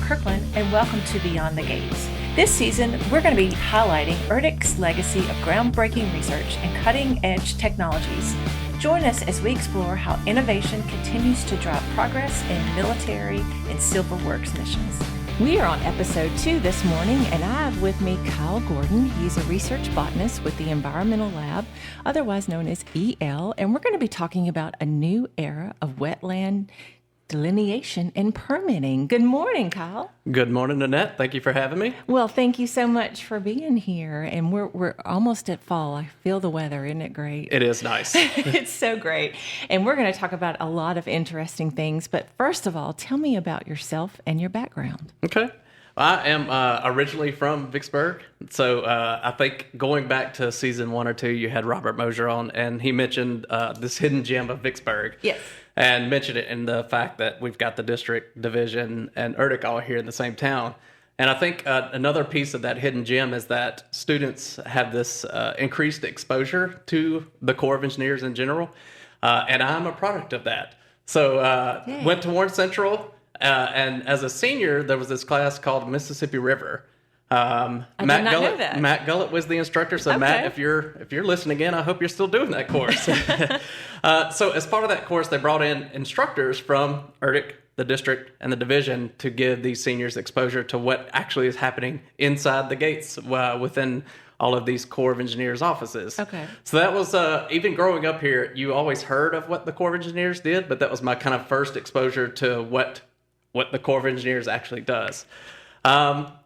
Kirkland, and welcome to Beyond the Gates. This season, we're going to be highlighting ERDC's legacy of groundbreaking research and cutting-edge technologies. Join us as we explore how innovation continues to drive progress in military and civil works missions. We are on episode 2 this morning, and I have with me Kyle Gordon. He's a research botanist with the Environmental Lab, otherwise known as EL, and we're going to be talking about a new era of wetland delineation and permitting. Good morning, Kyle. Good morning, Annette. Thank you for having me. Well, thank you so much for being here. And we're almost at fall. I feel the weather. Isn't it great? It is nice. It's so great. And we're going to talk about a lot of interesting things. But first of all, tell me about yourself and your background. Okay. I am originally from Vicksburg. So I think going back to season 1 or 2, you had Robert Mosier on, and he mentioned this hidden gem of Vicksburg. Yes. And mentioned it in the fact that we've got the district, division, and ERDC all here in the same town. And I think another piece of that hidden gem is that students have this increased exposure to the Corps of Engineers in general. And I'm a product of that. So went to Warren Central, and as a senior, there was this class called Mississippi River. I did not know that. Matt Gullett was the instructor. So okay. Matt, if you're listening in, I hope you're still doing that course. So as part of that course, they brought in instructors from ERDC, the district, and the division to give these seniors exposure to what actually is happening inside the gates within all of these Corps of Engineers offices. Okay. So that was, even growing up here, you always heard of what the Corps of Engineers did, but that was my kind of first exposure to what the Corps of Engineers actually does.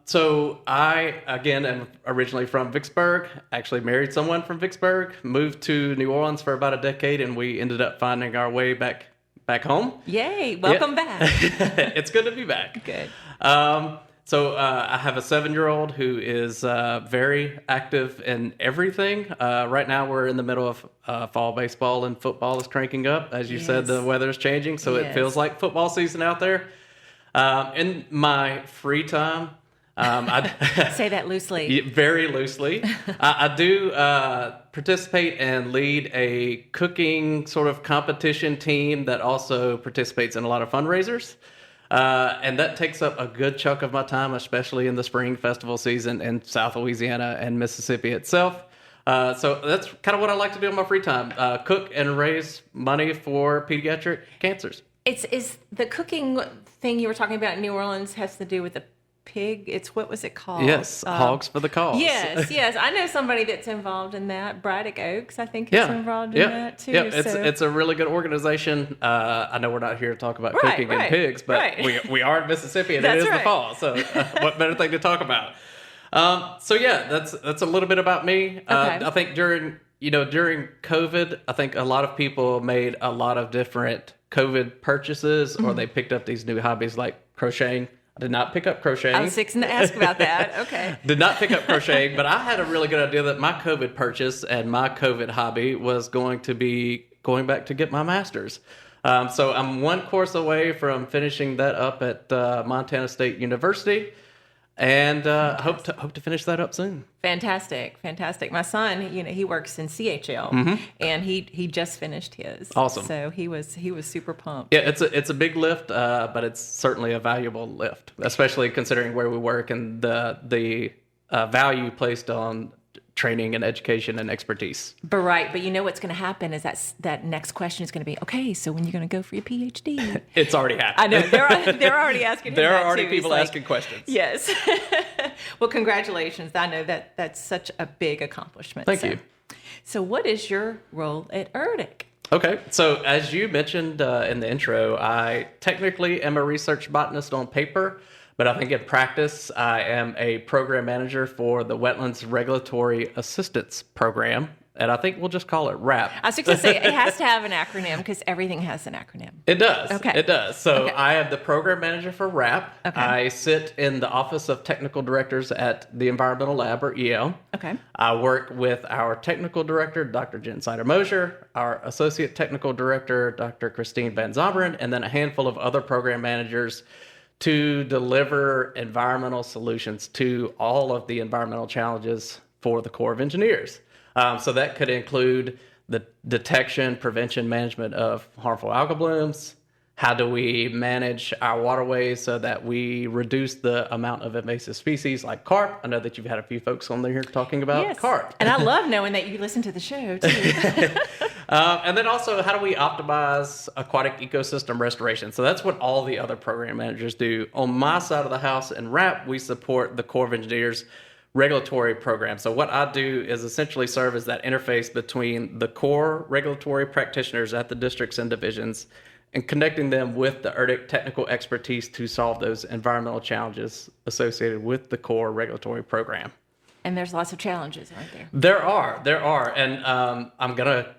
So I, again, am originally from Vicksburg, actually married someone from Vicksburg, moved to New Orleans for about a decade, and we ended up finding our way back home. Yay, welcome back. It's good to be back. Good. So I have a 7-year-old who is very active in everything. Right now we're in the middle of fall baseball, and football is cranking up. As you said, the weather is changing, so it feels like football season out there. In my free time, I say that loosely. Very loosely. I do participate and lead a cooking sort of competition team that also participates in a lot of fundraisers. And that takes up a good chunk of my time, especially in the spring festival season in South Louisiana and Mississippi itself. So that's kind of what I like to do in my free time, cook and raise money for pediatric cancers. Is the cooking thing you were talking about in New Orleans has to do with the pig? What was it called? Yes, Hogs for the Cause. Yes. I know somebody that's involved in that. Braddock Oaks, I think, is involved in that too. Yeah, it's a really good organization. I know we're not here to talk about cooking and pigs, but we are in Mississippi, and it is the fall. So what better thing to talk about? That's a little bit about me. I think during COVID, I think a lot of people made a lot of different COVID purchases, or they picked up these new hobbies like crocheting. I did not pick up crocheting. I was fixing to ask about that. Okay. Did not pick up crocheting, but I had a really good idea that my COVID purchase and my COVID hobby was going to be going back to get my master's. So I'm one course away from finishing that up at Montana State University, and hope to finish that up soon. Fantastic. My son, he works in CHL, and he just finished his. Awesome. So he was super pumped. Yeah, it's a big lift, but it's certainly a valuable lift, especially considering where we work and the value placed on training and education and expertise. But you know what's going to happen is that next question is going to be, okay, so when you're going to go for your PhD? It's already happened. I know. They're already asking. There are already people asking questions. Yes. Well, congratulations. I know that's such a big accomplishment. Thank you. So what is your role at ERDC? Okay, so as you mentioned in the intro, I technically am a research botanist on paper, but I think in practice, I am a program manager for the Wetlands Regulatory Assistance Program, and I think we'll just call it WRAP. I was just going to say, it has to have an acronym because everything has an acronym. It does. Okay. It does. So I am the program manager for WRAP. Okay. I sit in the Office of Technical Directors at the Environmental Lab, or EL. Okay. I work with our technical director, Dr. Jen Sider-Mosier, our associate technical director, Dr. Christine Van Zomeren, and then a handful of other program managers to deliver environmental solutions to all of the environmental challenges for the Corps of Engineers. So that could include the detection, prevention, management of harmful algal blooms, How do we manage our waterways so that we reduce the amount of invasive species like carp? I know that you've had a few folks on there here talking about carp. And I love knowing that you listen to the show, too. And then also, how do we optimize aquatic ecosystem restoration? So that's what all the other program managers do. On my side of the house in RAP, we support the Corps of Engineers regulatory program. So what I do is essentially serve as that interface between the core regulatory practitioners at the districts and divisions and connecting them with the ERDC technical expertise to solve those environmental challenges associated with the core regulatory program. And there's lots of challenges, aren't there? There are. And I'm going to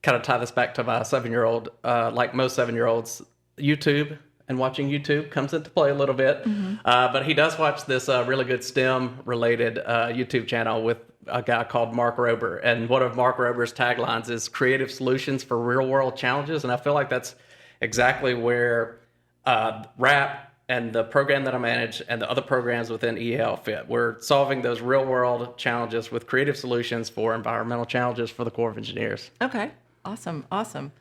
kind of tie this back to my 7-year-old. Like most 7-year-olds, YouTube and watching YouTube comes into play a little bit. But he does watch this really good STEM-related YouTube channel with a guy called Mark Rober. And one of Mark Rober's taglines is creative solutions for real-world challenges. And I feel like that's exactly where RAP and the program that I manage and the other programs within EL fit. We're solving those real-world challenges with creative solutions for environmental challenges for the Corps of Engineers. Okay, awesome.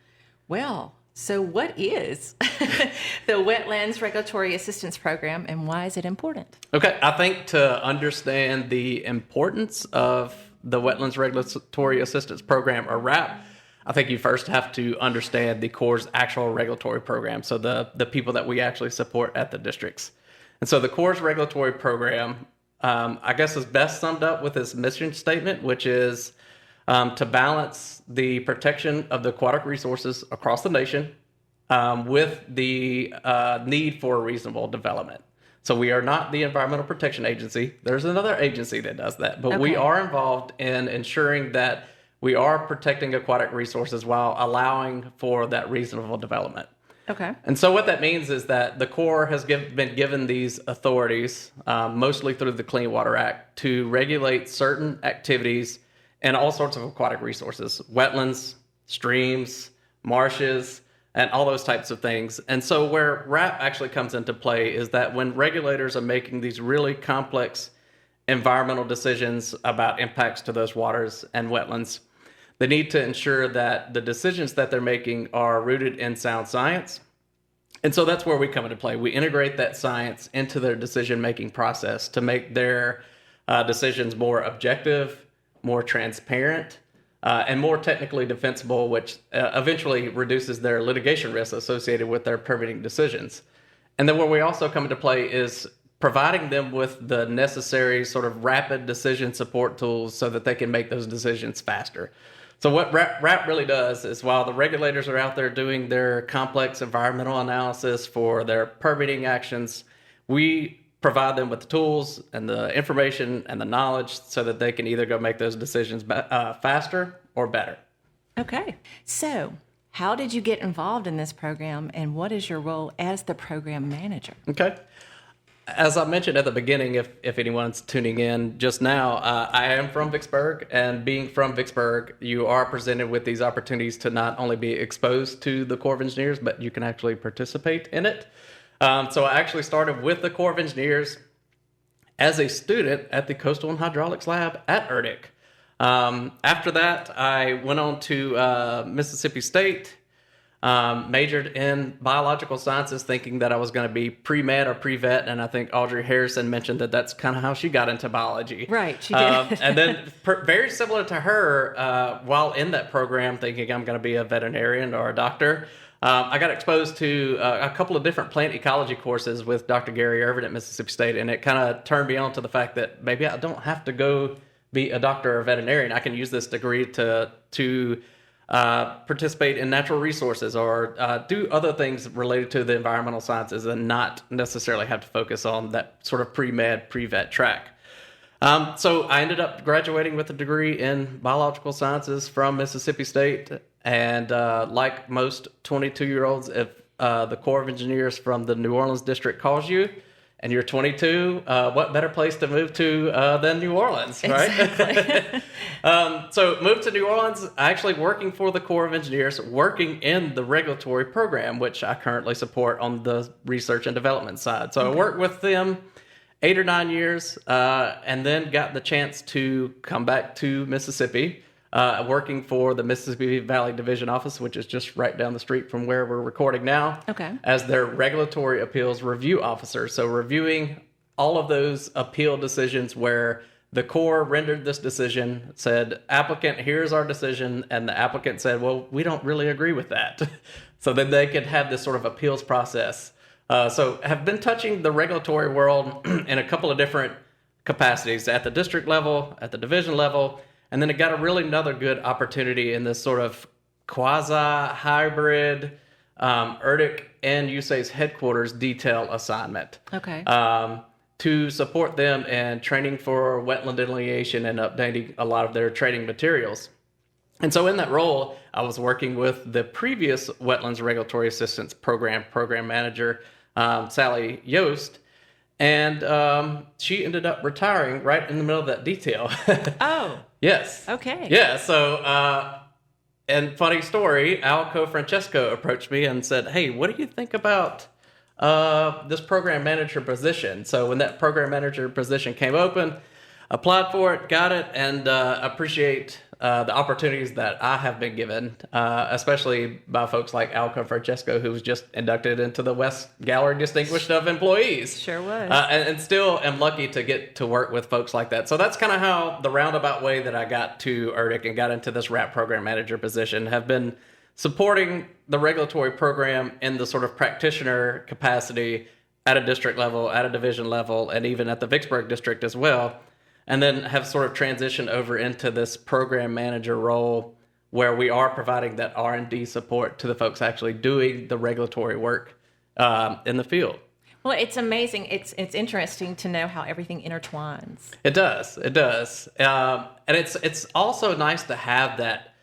Well, so what is the Wetlands Regulatory Assistance Program, and why is it important? Okay, I think to understand the importance of the Wetlands Regulatory Assistance Program, or RAP, I think you first have to understand the Corps' actual regulatory program, so the people that we actually support at the districts. And so the Corps' regulatory program, I guess, is best summed up with its mission statement, which is to balance the protection of the aquatic resources across the nation with the need for reasonable development. So we are not the Environmental Protection Agency. There's another agency that does that, but we are involved in ensuring that we are protecting aquatic resources while allowing for that reasonable development. Okay. And so what that means is that the Corps has been given these authorities, mostly through the Clean Water Act, to regulate certain activities and all sorts of aquatic resources, wetlands, streams, marshes, and all those types of things. And so where RAP actually comes into play is that when regulators are making these really complex environmental decisions about impacts to those waters and wetlands, they need to ensure that the decisions that they're making are rooted in sound science. And so that's where we come into play. We integrate that science into their decision-making process to make their decisions more objective, more transparent, and more technically defensible, which eventually reduces their litigation risks associated with their permitting decisions. And then where we also come into play is providing them with the necessary sort of rapid decision support tools so that they can make those decisions faster. So what RAP really does is, while the regulators are out there doing their complex environmental analysis for their permitting actions, we provide them with the tools and the information and the knowledge so that they can either go make those decisions faster or better. Okay. So how did you get involved in this program, and what is your role as the program manager? Okay. As I mentioned at the beginning, if anyone's tuning in just now, I am from Vicksburg, and being from Vicksburg, you are presented with these opportunities to not only be exposed to the Corps of Engineers, but you can actually participate in it. So I actually started with the Corps of Engineers as a student at the Coastal and Hydraulics Lab at ERDC. After that, I went on to Mississippi State, majored in biological sciences, thinking that I was going to be pre-med or pre-vet, and I think Audrey Harrison mentioned that that's kind of how she got into biology. Right, she did. And then very similar to her, while in that program, thinking I'm going to be a veterinarian or a doctor, I got exposed to a couple of different plant ecology courses with Dr. Gary Irvin at Mississippi State, and it kind of turned me on to the fact that maybe I don't have to go be a doctor or a veterinarian. I can use this degree to participate in natural resources or do other things related to the environmental sciences and not necessarily have to focus on that sort of pre-med, pre-vet track. So I ended up graduating with a degree in biological sciences from Mississippi State. And like most 22-year-olds, if the Corps of Engineers from the New Orleans district calls you and you're 22, what better place to move to than New Orleans, right? Exactly. So moved to New Orleans, actually working for the Corps of Engineers, working in the regulatory program, which I currently support on the research and development side. So I worked with them 8 or 9 years, and then got the chance to come back to Mississippi working for the Mississippi Valley Division Office, which is just right down the street from where we're recording now, as their regulatory appeals review officer. So reviewing all of those appeal decisions where the Corps rendered this decision, said, applicant, here's our decision, and the applicant said, well, we don't really agree with that. So then they could have this sort of appeals process. So have been touching the regulatory world in a couple of different capacities, at the district level, at the division level, and then it got a really another good opportunity in this sort of quasi-hybrid ERDC and USACE headquarters detail assignment. To support them in training for wetland delineation and updating a lot of their training materials. And so in that role, I was working with the previous Wetlands Regulatory Assistance Program manager, Sally Yost, and she ended up retiring right in the middle of that detail. Oh. Yes. Okay. Yeah, so, and funny story, Alco Francesco approached me and said, hey, what do you think about this program manager position? So when that program manager position came open, applied for it, got it, and appreciate the opportunities that I have been given, especially by folks like Alco Francesco, who was just inducted into the West Gallery Distinguished of Employees. Sure was. And still am lucky to get to work with folks like that. So that's kind of how the roundabout way that I got to ERDC and got into this RAP program manager position, have been supporting the regulatory program in the sort of practitioner capacity at a district level, at a division level, and even at the Vicksburg district as well. And then have sort of transitioned over into this program manager role where we are providing that R&D support to the folks actually doing the regulatory work in the field. Well, it's amazing. It's interesting to know how everything intertwines. It does. And it's also nice to have that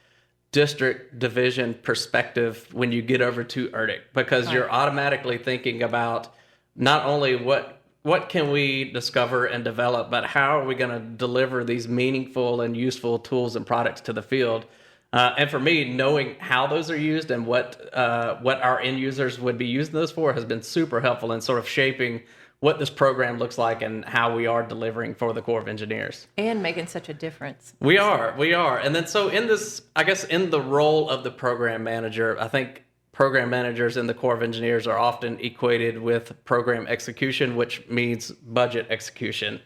district division perspective when you get over to ERDC, because you're automatically thinking about not only what can we discover and develop, but how are we going to deliver these meaningful and useful tools and products to the field? And for me, knowing how those are used and what our end users would be using those for has been super helpful in sort of shaping what this program looks like and how we are delivering for the Corps of Engineers. And making such a difference. We are. And then so in this, I guess in the role of the program manager, I think program managers in the Corps of Engineers are often equated with program execution, which means budget execution.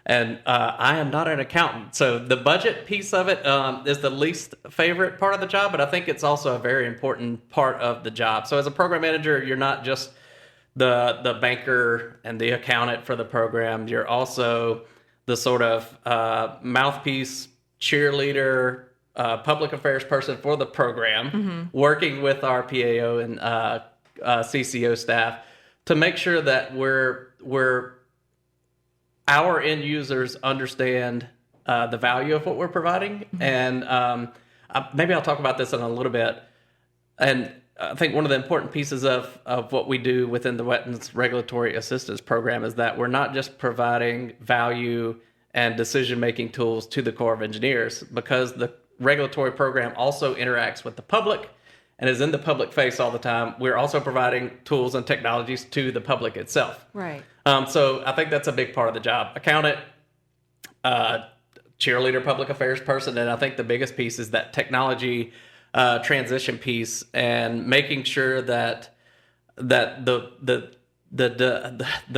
And I am not an accountant, so the budget piece of it is the least favorite part of the job, but I think it's also a very important part of the job. So as a program manager, you're not just the banker and the accountant for the program. You're also the sort of mouthpiece, cheerleader, public affairs person for the program, working with our PAO and CCO staff to make sure that our end users understand the value of what we're providing. And maybe I'll talk about this in a little bit. And I think one of the important pieces of what we do within the Wetlands Regulatory Assistance Program is that we're not just providing value and decision-making tools to the Corps of Engineers, because the regulatory program also interacts with the public and is in the public face all the time. We're also providing tools and technologies to the public itself. Right. So I think that's a big part of the job. Accountant, cheerleader, public affairs person, and I think the biggest piece is that technology transition piece and making sure that the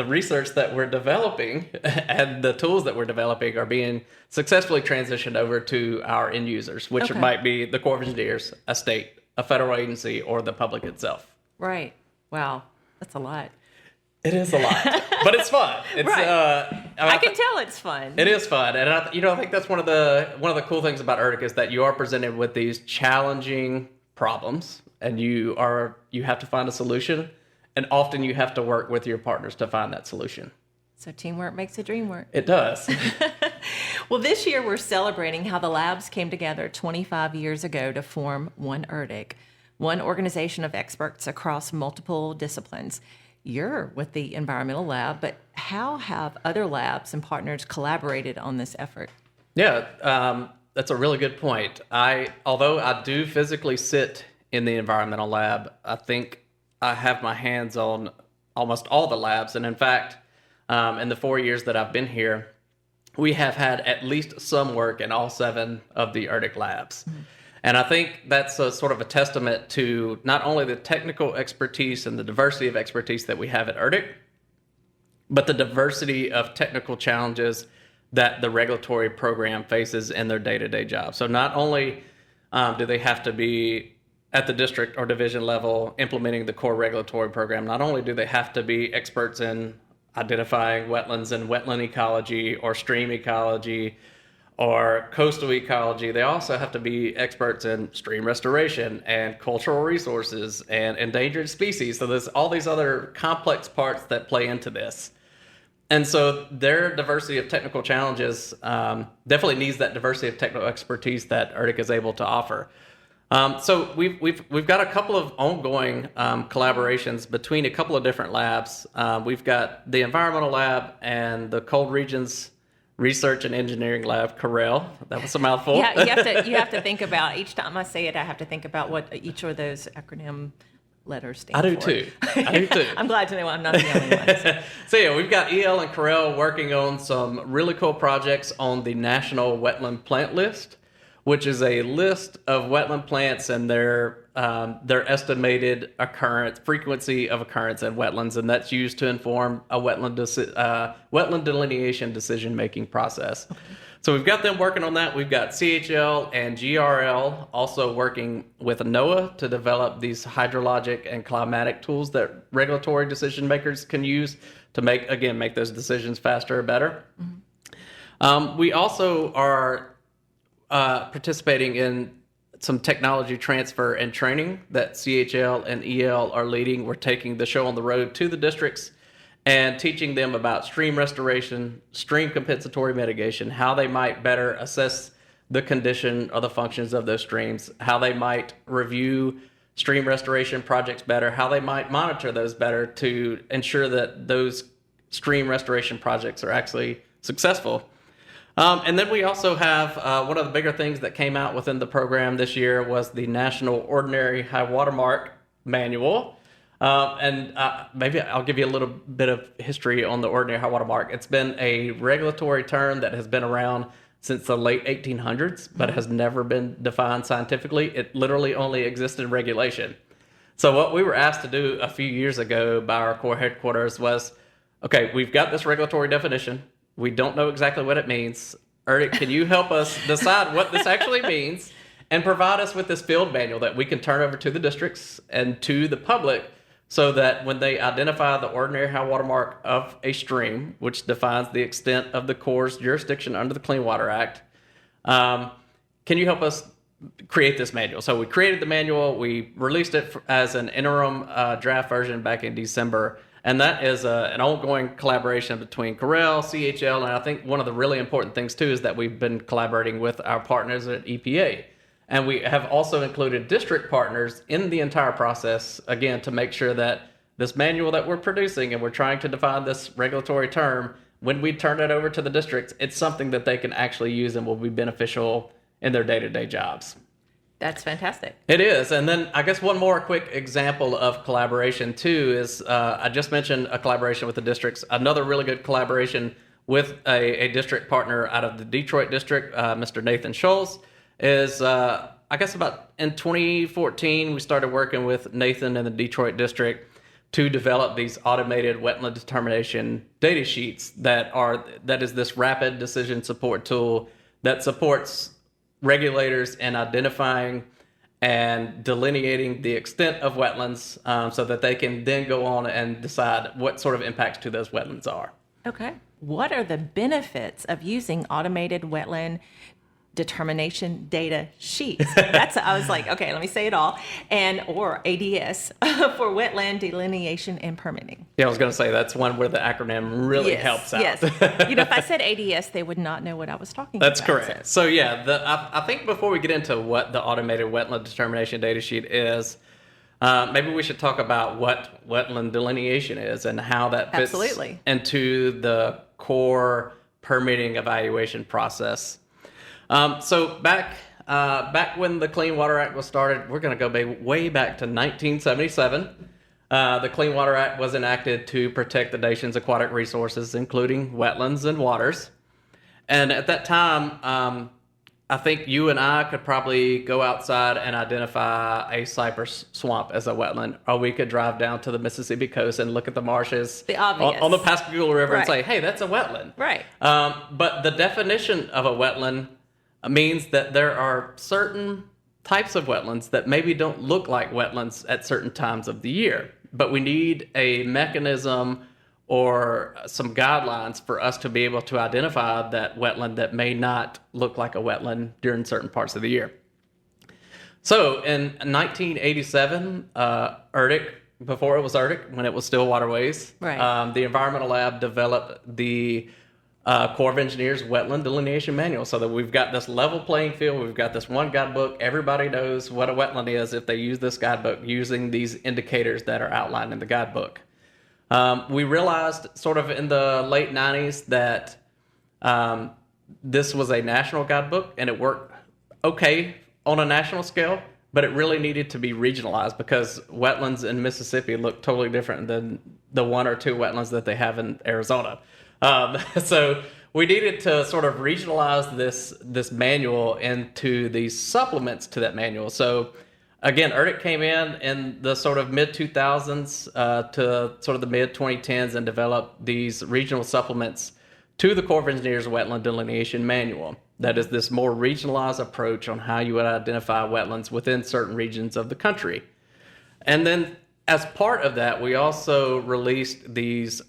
research that we're developing and the tools that we're developing are being successfully transitioned over to our end users, which might be the Corps of Engineers, a state, a federal agency, or the public itself. Right. Wow. That's a lot. It is a lot, but it's fun. It's, right. I can tell it's fun. It is fun, and I think that's one of the cool things about ERDC is that you are presented with these challenging problems, and you have to find a solution, and often you have to work with your partners to find that solution. So teamwork makes the dream work. It does. Well, this year we're celebrating how the labs came together 25 years ago to form one ERDC, one organization of experts across multiple disciplines. You're with the environmental lab, but how have other labs and partners collaborated on this effort? Yeah, that's a really good point. Although I do physically sit in the environmental lab, I think I have my hands on almost all the labs. And in fact, in the 4 years that I've been here, we have had at least some work in all 7 of the ERDC labs. Mm-hmm. And I think that's a sort of a testament to not only the technical expertise and the diversity of expertise that we have at ERDC, but the diversity of technical challenges that the regulatory program faces in their day-to-day job. So not only do they have to be at the district or division level implementing the core regulatory program, not only do they have to be experts in identifying wetlands and wetland ecology or stream ecology or coastal ecology, they also have to be experts in stream restoration and cultural resources and endangered species. So there's all these other complex parts that play into this. And so their diversity of technical challenges definitely needs that diversity of technical expertise that ERDC is able to offer. So we've got a couple of ongoing collaborations between a couple of different labs. We've got the environmental lab and the cold regions research and engineering lab, CORREL. That was a mouthful. Yeah, you have to think about, each time I say it, I have to think about what each of those acronym letters stand for. I do too. I'm glad to know I'm not the only one. So yeah, we've got EL and CORREL working on some really cool projects on the National Wetland Plant List, which is a list of wetland plants and their estimated frequency of occurrence in wetlands, and that's used to inform a wetland delineation decision-making process. Okay. So we've got them working on that. We've got CHL and GRL also working with NOAA to develop these hydrologic and climatic tools that regulatory decision makers can use to make those decisions faster or better. Mm-hmm. We also are participating in some technology transfer and training that CHL and EL are leading. We're taking the show on the road to the districts and teaching them about stream restoration, stream compensatory mitigation, how they might better assess the condition or the functions of those streams, how they might review stream restoration projects better, how they might monitor those better to ensure that those stream restoration projects are actually successful. And then we also have one of the bigger things that came out within the program this year was the National Ordinary High Watermark Manual. Maybe I'll give you a little bit of history on the Ordinary High Water Mark. It's been a regulatory term that has been around since the late 1800s, but has never been defined scientifically. It literally only existed in regulation. So what we were asked to do a few years ago by our core headquarters was, okay, we've got this regulatory definition. We don't know exactly what it means. ERDC, can you help us decide what this actually means and provide us with this field manual that we can turn over to the districts and to the public so that when they identify the ordinary high water mark of a stream, which defines the extent of the Corps' jurisdiction under the Clean Water Act, can you help us create this manual? So we created the manual. We released it as an interim draft version back in December. And that is an ongoing collaboration between CORREL, CHL, and I think one of the really important things, too, is that we've been collaborating with our partners at EPA. And we have also included district partners in the entire process, again, to make sure that this manual that we're producing, and we're trying to define this regulatory term, when we turn it over to the districts, it's something that they can actually use and will be beneficial in their day-to-day jobs. That's fantastic. It is. And then I guess one more quick example of collaboration, too, is I just mentioned a collaboration with the districts. Another really good collaboration with a district partner out of the Detroit district, Mr. Nathan Scholes, is I guess about in 2014, we started working with Nathan and the Detroit district to develop these automated wetland determination data sheets that is this rapid decision support tool that supports regulators in identifying and delineating the extent of wetlands so that they can then go on and decide what sort of impacts to those wetlands are. Okay. What are the benefits of using automated wetland determination data sheets? I was like, okay, let me say it all. Or ADS for wetland delineation and permitting. Yeah, I was going to say that's one where the acronym really helps out. Yes. If I said ADS, they would not know what I was talking about. That's correct. So I think before we get into what the automated wetland determination data sheet is, maybe we should talk about what wetland delineation is and how that fits into the core permitting evaluation process. So back when the Clean Water Act was started, we're going to go way back to 1977. The Clean Water Act was enacted to protect the nation's aquatic resources, including wetlands and waters. And at that time, I think you and I could probably go outside and identify a cypress swamp as a wetland, or we could drive down to the Mississippi coast and look at the marshes The obvious. on the Pascagoula River and Right. say, hey, that's a wetland. Right. But the definition of a wetland means that there are certain types of wetlands that maybe don't look like wetlands at certain times of the year. But we need a mechanism or some guidelines for us to be able to identify that wetland that may not look like a wetland during certain parts of the year. So in 1987, ERDC, before it was ERDC, when it was still Waterways, Right. the Environmental Lab developed the Corps of Engineers Wetland Delineation Manual, so that we've got this level playing field. We've got this one guidebook. Everybody knows what a wetland is if they use this guidebook using these indicators that are outlined in the guidebook. We realized sort of in the late 90s that this was a national guidebook and it worked okay on a national scale, but it really needed to be regionalized because wetlands in Mississippi look totally different than the one or two wetlands that they have in Arizona. So we needed to sort of regionalize this manual into these supplements to that manual. So again, ERDC came in the sort of mid-2000s to sort of the mid-2010s and developed these regional supplements to the Corps of Engineers Wetland Delineation Manual. That is this more regionalized approach on how you would identify wetlands within certain regions of the country. And then as part of that, we also released these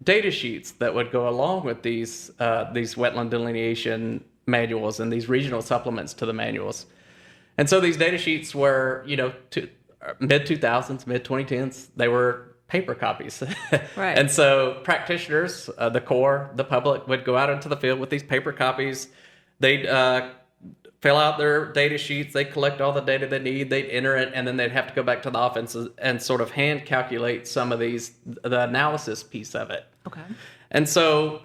data sheets that would go along with these wetland delineation manuals and these regional supplements to the manuals. And so these data sheets were, mid-2000s, mid-2010s, they were paper copies. Right. And so practitioners, the Corps, the public, would go out into the field with these paper copies. They'd fill out their data sheets, they'd collect all the data they need, they'd enter it, and then they'd have to go back to the office and sort of hand calculate some of the analysis piece of it. Okay. And so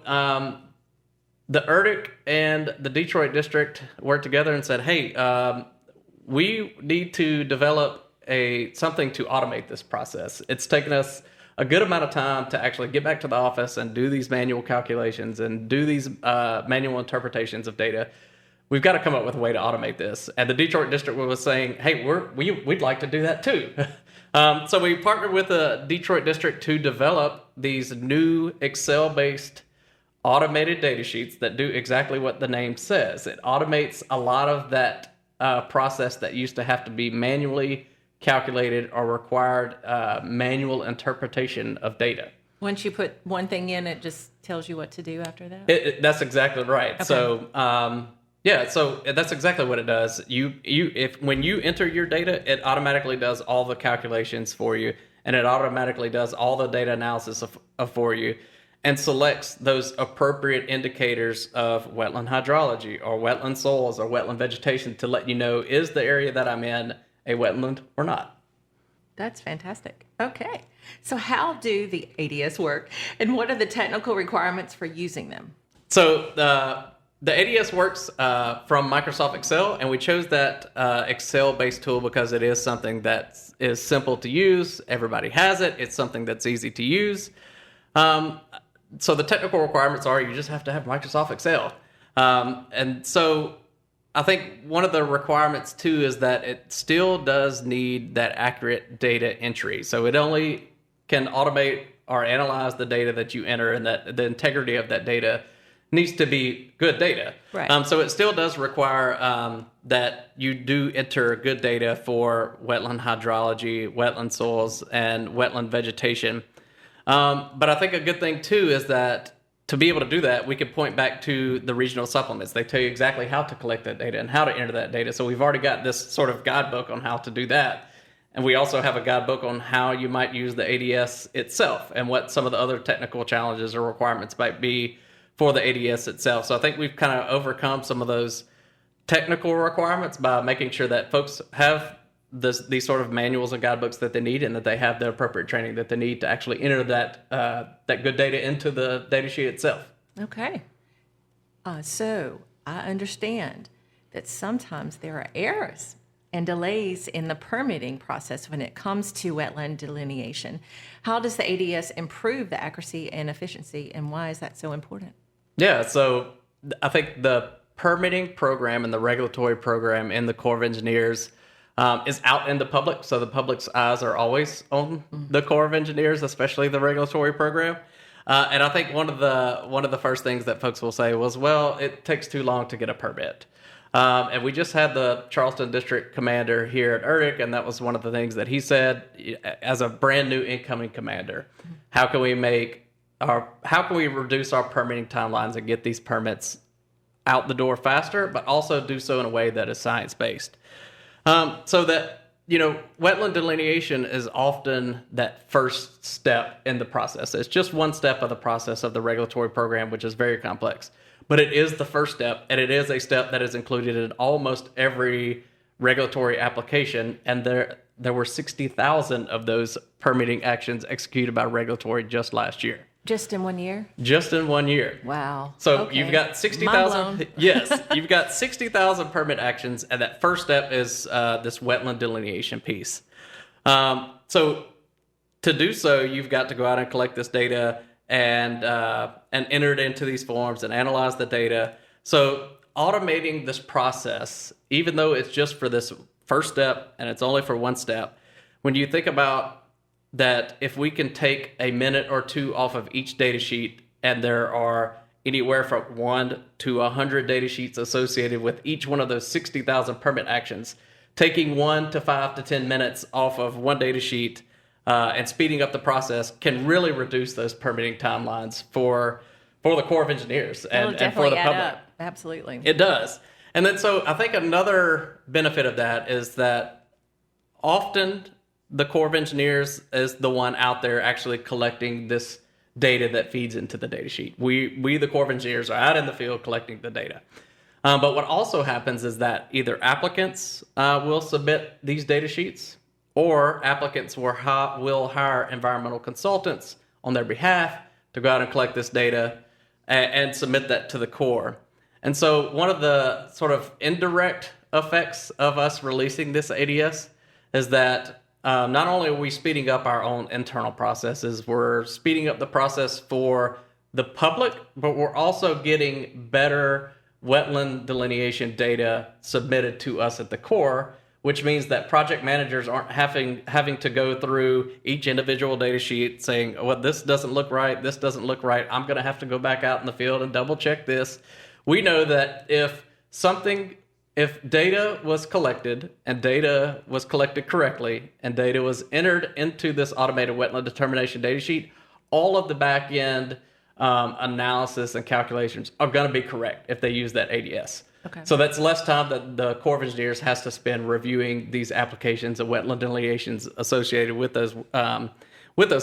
the ERDC and the Detroit District worked together and said, hey, we need to develop something to automate this process. It's taken us a good amount of time to actually get back to the office and do these manual calculations and do these manual interpretations of data. We've got to come up with a way to automate this. And the Detroit District was saying, hey, we'd like to do that too. So we partnered with the Detroit District to develop these new Excel-based automated data sheets that do exactly what the name says. It automates a lot of that process that used to have to be manually calculated or required manual interpretation of data. Once you put one thing in, it just tells you what to do after that? That's exactly right. Okay. So so that's exactly what it does. When you enter your data, it automatically does all the calculations for you, and it automatically does all the data analysis for you, and selects those appropriate indicators of wetland hydrology or wetland soils or wetland vegetation to let you know, is the area that I'm in a wetland or not. That's fantastic. Okay. So how do the ADS work, and what are the technical requirements for using them? So the ADS works from Microsoft Excel, and we chose that Excel-based tool because it is something that is simple to use. Everybody has it. It's something that's easy to use. So the technical requirements are you just have to have Microsoft Excel. And so I think one of the requirements, too, is that it still does need that accurate data entry. So it only can automate or analyze the data that you enter, and that the integrity of that data needs to be good data. Right. So it still does require that you do enter good data for wetland hydrology, wetland soils, and wetland vegetation. But I think a good thing, too, is that to be able to do that, we can point back to the regional supplements. They tell you exactly how to collect that data and how to enter that data. So we've already got this sort of guidebook on how to do that. And we also have a guidebook on how you might use the ADS itself and what some of the other technical challenges or requirements might be for the ADS itself. So I think we've kind of overcome some of those technical requirements by making sure that folks have these sort of manuals and guidebooks that they need, and that they have the appropriate training that they need to actually enter that good data into the data sheet itself. Okay. So I understand that sometimes there are errors and delays in the permitting process when it comes to wetland delineation. How does the ADS improve the accuracy and efficiency, and why is that so important? Yeah, so I think the permitting program and the regulatory program in the Corps of Engineers is out in the public, so the public's eyes are always on the Corps of Engineers, especially the regulatory program. And I think one of the first things that folks will say was, well, it takes too long to get a permit. And we just had the Charleston District Commander here at ERDC, and that was one of the things that he said as a brand new incoming commander. How can we reduce our permitting timelines and get these permits out the door faster, but also do so in a way that is science-based? So that, wetland delineation is often that first step in the process. It's just one step of the process of the regulatory program, which is very complex. But it is the first step, and it is a step that is included in almost every regulatory application. And there were 60,000 of those permitting actions executed by regulatory just last year. Just in 1 year? Just in 1 year. Wow. So okay. You've got 60,000. Yes, you've got 60,000 permit actions, and that first step is this wetland delineation piece. So to do so, you've got to go out and collect this data and enter it into these forms and analyze the data. So automating this process, even though it's just for this first step and it's only for one step, when you think about that, if we can take a minute or two off of each data sheet, and there are anywhere from 1 to 100 data sheets associated with each one of those 60,000 permit actions, taking 1 to 5 to 10 minutes off of one data sheet and speeding up the process can really reduce those permitting timelines for the Corps of Engineers and for the public. Up. Absolutely. It does. And then so I think another benefit of that is that often the Corps of Engineers is the one out there actually collecting this data that feeds into the data sheet. We the Corps of Engineers, are out in the field collecting the data. But what also happens is that either applicants will submit these data sheets, or applicants will hire environmental consultants on their behalf to go out and collect this data and submit that to the Corps. And so one of the sort of indirect effects of us releasing this ADS is that not only are we speeding up our own internal processes, we're speeding up the process for the public, but we're also getting better wetland delineation data submitted to us at the Corps, which means that project managers aren't having to go through each individual data sheet saying, well, this doesn't look right, I'm going to have to go back out in the field and double check this. We know that if data was collected and data was collected correctly and data was entered into this automated wetland determination data sheet, all of the back end analysis and calculations are going to be correct if they use that ADS. Okay. So that's less time that the Corps of Engineers has to spend reviewing these applications and wetland delineations associated with those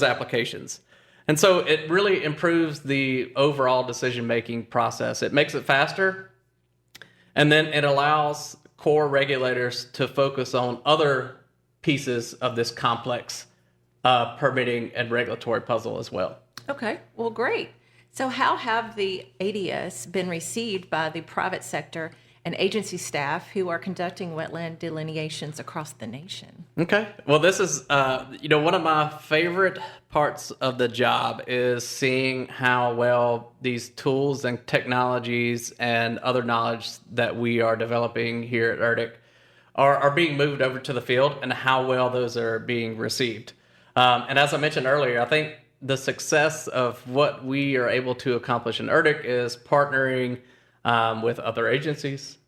applications. And so it really improves the overall decision-making process. It makes it faster, and then it allows Corps regulators to focus on other pieces of this complex permitting and regulatory puzzle as well. Okay, well, great. So how have the ADS been received by the private sector and agency staff who are conducting wetland delineations across the nation? Okay. Well, this is, one of my favorite parts of the job is seeing how well these tools and technologies and other knowledge that we are developing here at ERDC are being moved over to the field and how well those are being received. And as I mentioned earlier, I think the success of what we are able to accomplish in ERDC is partnering with other agencies,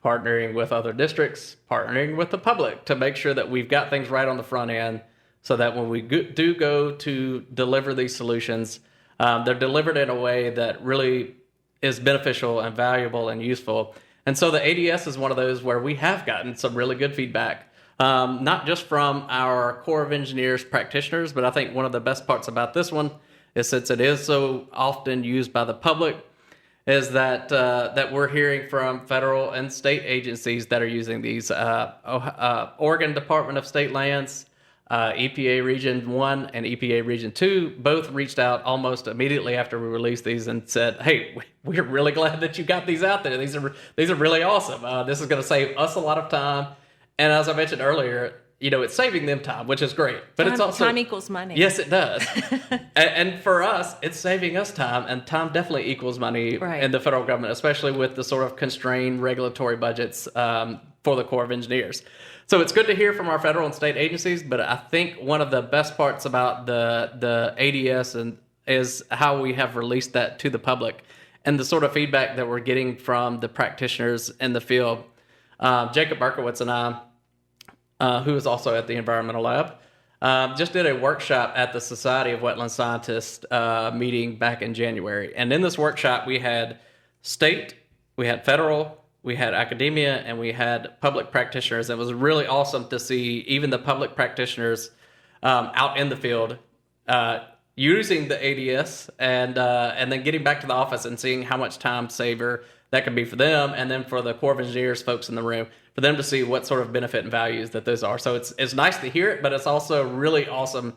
partnering with other districts, partnering with the public to make sure that we've got things right on the front end so that when we do go to deliver these solutions, they're delivered in a way that really is beneficial and valuable and useful. And so the ADS is one of those where we have gotten some really good feedback. Not just from our Corps of Engineers practitioners, but I think one of the best parts about this one is, since it is so often used by the public, is that we're hearing from federal and state agencies that are using these. Oregon Department of State Lands, EPA Region 1 and EPA Region 2 both reached out almost immediately after we released these and said, hey, we're really glad that you got these out there. These are really awesome. This is going to save us a lot of time. And as I mentioned earlier, it's saving them time, which is great. But it's also time equals money. Yes, it does. and for us, it's saving us time, and time definitely equals money in the federal government, especially with the sort of constrained regulatory budgets for the Corps of Engineers. So it's good to hear from our federal and state agencies, but I think one of the best parts about the ADS is how we have released that to the public and the sort of feedback that we're getting from the practitioners in the field. Jacob Berkowitz and I, who is also at the Environmental Lab, just did a workshop at the Society of Wetland Scientists meeting back in January. And in this workshop, we had state, we had federal, we had academia, and we had public practitioners. It was really awesome to see even the public practitioners out in the field using the ADS and then getting back to the office and seeing how much time saver that could be for them, and then for the Corps of Engineers folks in the room, for them to see what sort of benefit and values that those are. So it's nice to hear it, but it's also really awesome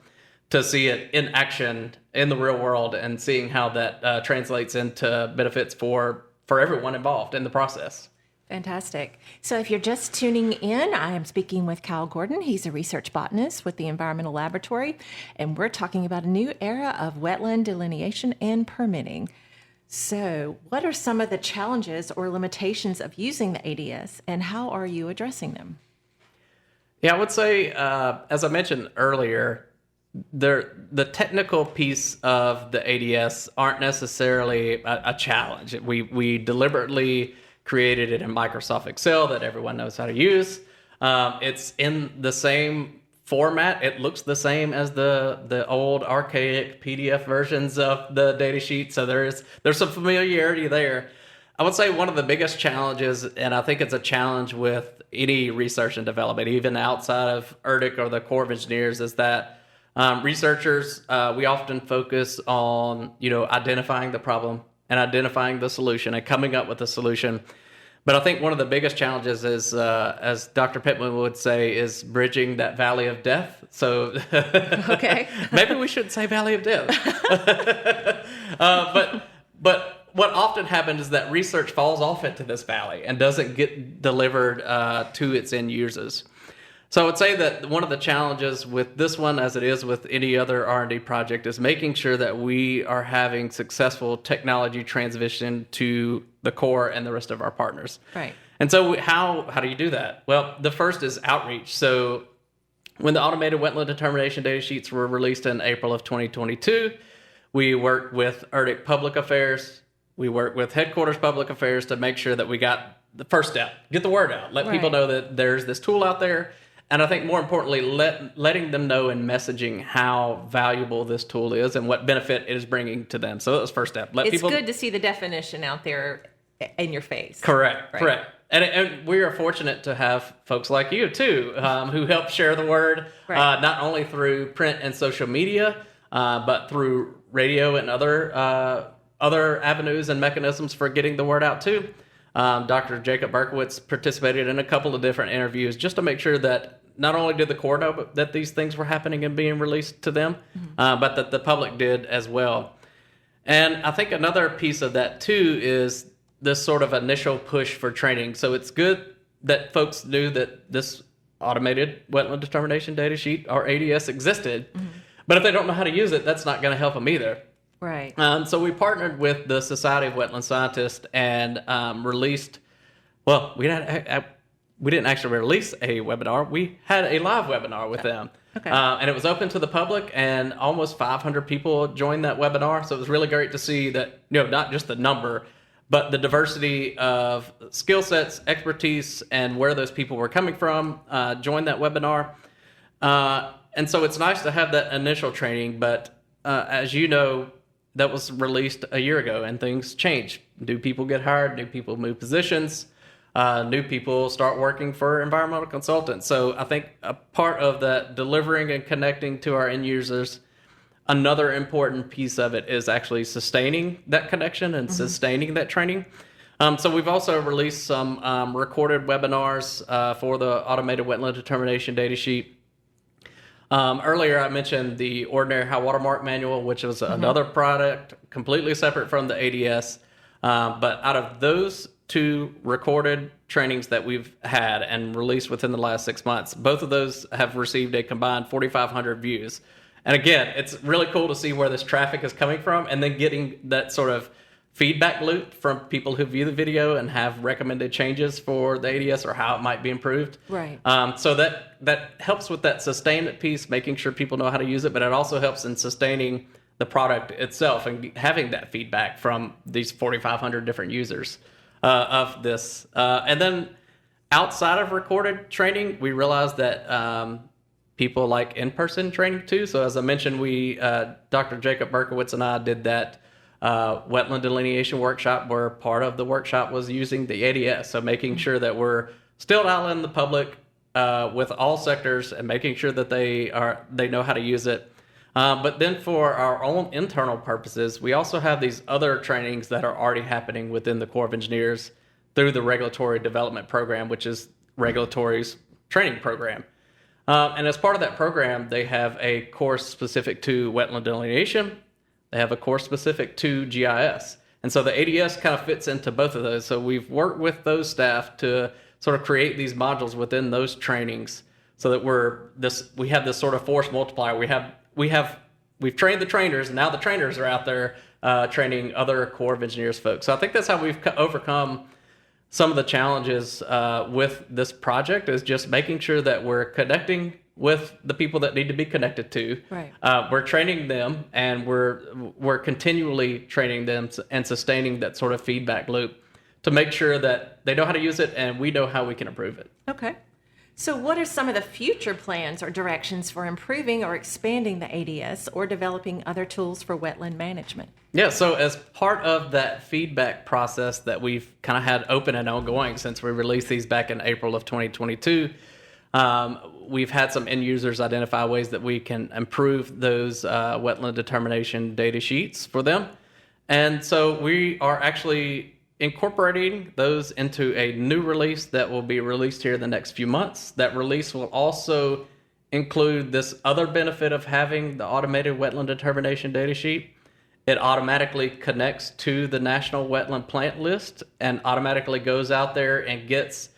to see it in action in the real world and seeing how that translates into benefits for everyone involved in the process. Fantastic. So if you're just tuning in, I am speaking with Kyle Gordon. He's a research botanist with the Environmental Laboratory, and we're talking about a new era of wetland delineation and permitting. So what are some of the challenges or limitations of using the ADS, and how are you addressing them? Yeah, I would say, as I mentioned earlier, the technical piece of the ADS aren't necessarily a challenge. We deliberately created it in Microsoft Excel that everyone knows how to use. It's in the same format. It looks the same as the old archaic PDF versions of the data sheet. So there's some familiarity there. I would say one of the biggest challenges, and I think it's a challenge with any research and development, even outside of ERDC or the Corps of Engineers, is that researchers, we often focus on, identifying the problem and identifying the solution and coming up with a solution. But I think one of the biggest challenges is, as Dr. Pittman would say, is bridging that valley of death. So okay. Maybe we shouldn't say valley of death. But what often happens is that research falls off into this valley and doesn't get delivered to its end users. So I would say that one of the challenges with this one, as it is with any other R&D project, is making sure that we are having successful technology transition to the core and the rest of our partners. Right. And so how do you do that? Well, the first is outreach. So when the automated wetland determination data sheets were released in April of 2022, we worked with ERDC Public Affairs. We worked with Headquarters Public Affairs to make sure that we got the first step, get the word out, let people know that there's this tool out there. And I think more importantly, letting them know in messaging how valuable this tool is and what benefit it is bringing to them. So that was the first step. It's good to see the definition out there in your face. Correct. And we are fortunate to have folks like you, too, who help share the word, not only through print and social media, but through radio and other avenues and mechanisms for getting the word out, too. Dr. Jacob Berkowitz participated in a couple of different interviews just to make sure that not only did the Corps know that these things were happening and being released to them, but that the public did as well. And I think another piece of that, too, is this sort of initial push for training. So it's good that folks knew that this automated wetland determination data sheet, or ADS, existed. But if they don't know how to use it, that's not going to help them either. Right. So we partnered with the Society of Wetland Scientists and released, well, we didn't actually release a webinar. We had a live webinar with them. Okay. And it was open to the public, and almost 500 people joined that webinar. So it was really great to see that, not just the number, but the diversity of skill sets, expertise, and where those people were coming from joined that webinar. And so it's nice to have that initial training, but as you know, that was released a year ago, and things change. New people get hired, new people move positions, new people start working for environmental consultants. So I think a part of that delivering and connecting to our end users, another important piece of it is actually sustaining that connection and sustaining that training. So we've also released some recorded webinars for the automated wetland determination data sheet. Earlier, I mentioned the Ordinary High Watermark Manual, which was another product completely separate from the ADS. But out of those two recorded trainings that we've had and released within the last 6 months, both of those have received a combined 4,500 views. And again, it's really cool to see where this traffic is coming from and then getting that sort of feedback loop from people who view the video and have recommended changes for the ADS or how it might be improved. Right. So that helps with that sustainment piece, making sure people know how to use it, but it also helps in sustaining the product itself and having that feedback from these 4,500 different users of this. And then outside of recorded training, we realized that people like in-person training too. So as I mentioned, Dr. Jacob Berkowitz and I did that wetland delineation workshop where part of the workshop was using the ADS. So making sure that we're still out in the public with all sectors and making sure that they know how to use it. But then for our own internal purposes, we also have these other trainings that are already happening within the Corps of Engineers through the Regulatory Development Program, which is Regulatory's training program. And as part of that program, they have a course specific to wetland delineation. They have a course specific to GIS. And so the ADS kind of fits into both of those. So we've worked with those staff to sort of create these modules within those trainings so that we have this sort of force multiplier. We've trained the trainers, and now the trainers are out there training other Corps of Engineers folks. So I think that's how we've overcome some of the challenges with this project, is just making sure that we're connecting with the people that need to be connected to. Right. We're training them, and we're continually training them and sustaining that sort of feedback loop to make sure that they know how to use it and we know how we can improve it. Okay. So what are some of the future plans or directions for improving or expanding the ADS or developing other tools for wetland management? Yeah, so as part of that feedback process that we've kind of had open and ongoing since we released these back in April of 2022, we've had some end users identify ways that we can improve those wetland determination data sheets for them. And so we are actually incorporating those into a new release that will be released here in the next few months. That release will also include this other benefit of having the automated wetland determination data sheet. It automatically connects to the National Wetland Plant List and automatically goes out there and gets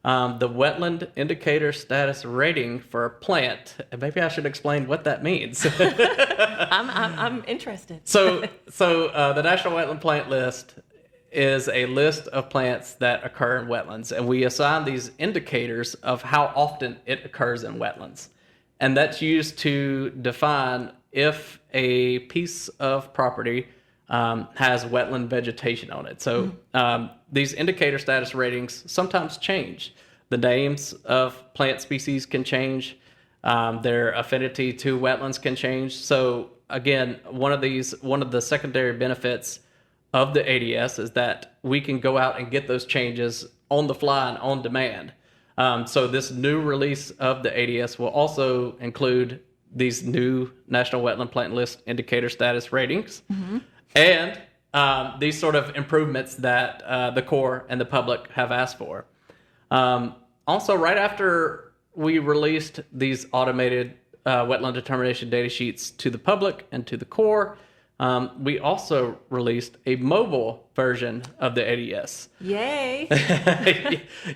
the wetland indicator status rating for a plant. And maybe I should explain what that means. I'm interested. So the National Wetland Plant List is a list of plants that occur in wetlands, and we assign these indicators of how often it occurs in wetlands. And that's used to define if a piece of property has wetland vegetation on it. So these indicator status ratings sometimes change. The names of plant species can change. Their affinity to wetlands can change. So again, one of the secondary benefits of the ADS is that we can go out and get those changes on the fly and on demand. So this new release of the ADS will also include these new National Wetland Plant List indicator status ratings and these sort of improvements that the Corps and the public have asked for. Also, right after we released these automated wetland determination data sheets to the public and to the Corps, we also released a mobile version of the ADS. Yay!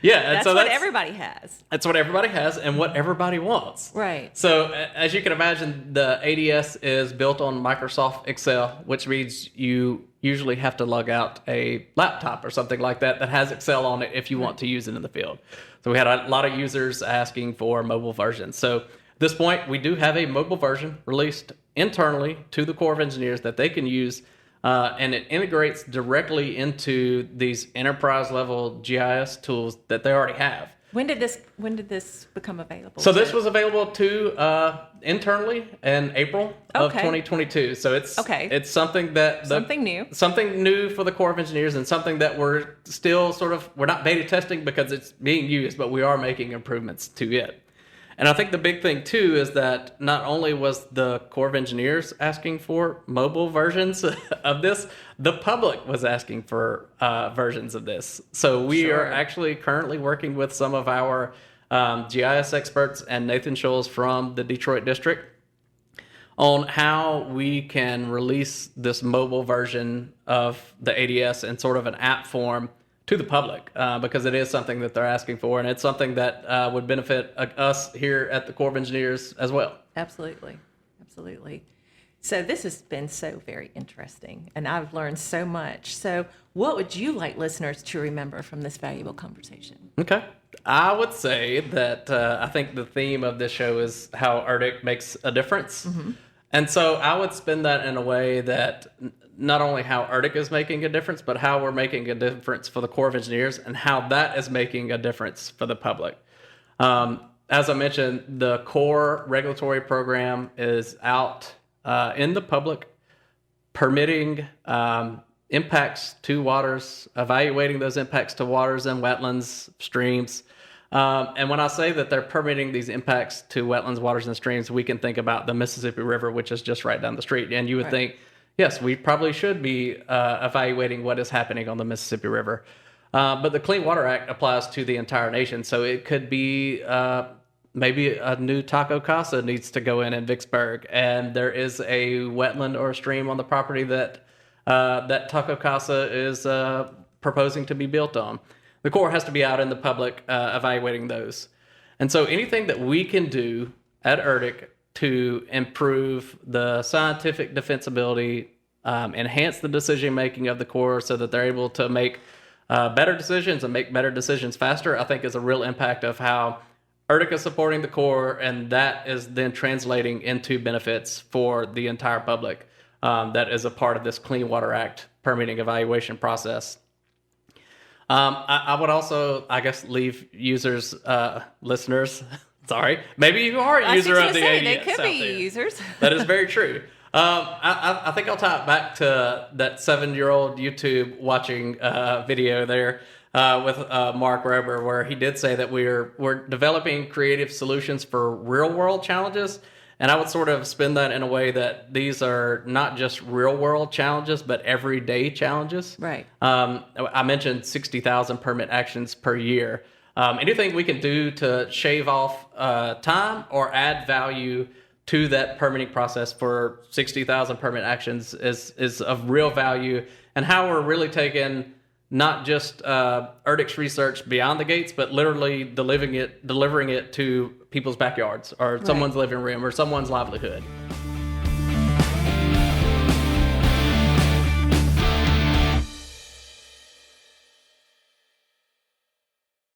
Yeah, that's what everybody has. That's what everybody has and what everybody wants. Right. So as you can imagine, the ADS is built on Microsoft Excel, which means you usually have to lug out a laptop or something like that has Excel on it if you want to use it in the field. So we had a lot of users asking for mobile versions. So at this point, we do have a mobile version released internally to the Corps of Engineers that they can use, and it integrates directly into these enterprise level GIS tools that they already have. When did this become available? So this was available to internally in April of 2022. So it's something that something new for the Corps of Engineers, and something that we're still we're not beta testing because it's being used, but we are making improvements to it. And I think the big thing, too, is that not only was the Corps of Engineers asking for mobile versions of this, the public was asking for versions of this. So we are actually currently working with some of our GIS experts and Nathan Scholes from the Detroit District on how we can release this mobile version of the ADS in sort of an app form to the public because it is something that they're asking for, and it's something that would benefit us here at the Corps of Engineers as well. Absolutely. Absolutely. So this has been so very interesting, and I've learned so much. So what would you like listeners to remember from this valuable conversation? Okay. I would say that I think the theme of this show is how ERDC makes a difference. Mm-hmm. And so I would spin that in a way that not only how ERDC is making a difference, but how we're making a difference for the Corps of Engineers and how that is making a difference for the public. As I mentioned, the Corps regulatory program is out in the public, permitting impacts to waters, evaluating those impacts to waters and wetlands, streams. And when I say that they're permitting these impacts to wetlands, waters, and streams, we can think about the Mississippi River, which is just right down the street. And you would think, yes, we probably should be evaluating what is happening on the Mississippi River. But the Clean Water Act applies to the entire nation. So it could be maybe a new Taco Casa needs to go in Vicksburg, and there is a wetland or a stream on the property that that Taco Casa is proposing to be built on. The Corps has to be out in the public evaluating those. And so anything that we can do at ERDC to improve the scientific defensibility, enhance the decision-making of the Corps so that they're able to make better decisions and make better decisions faster, I think is a real impact of how ERDC is supporting the Corps, and that is then translating into benefits for the entire public that is a part of this Clean Water Act permitting evaluation process. I would also, I guess, leave users, listeners, sorry, maybe you are a user of the ADS. They could be users. That is very true. I think I'll tie it back to that 7-year-old YouTube watching video there with Mark Rober, where he did say that we're developing creative solutions for real world challenges. And I would sort of spin that in a way that these are not just real world challenges, but everyday challenges. Right. I mentioned 60,000 permit actions per year. Anything we can do to shave off time or add value to that permitting process for 60,000 permit actions is of real value, and how we're really taking not just ERDC's research beyond the gates, but literally delivering it to people's backyards or someone's living room or someone's livelihood.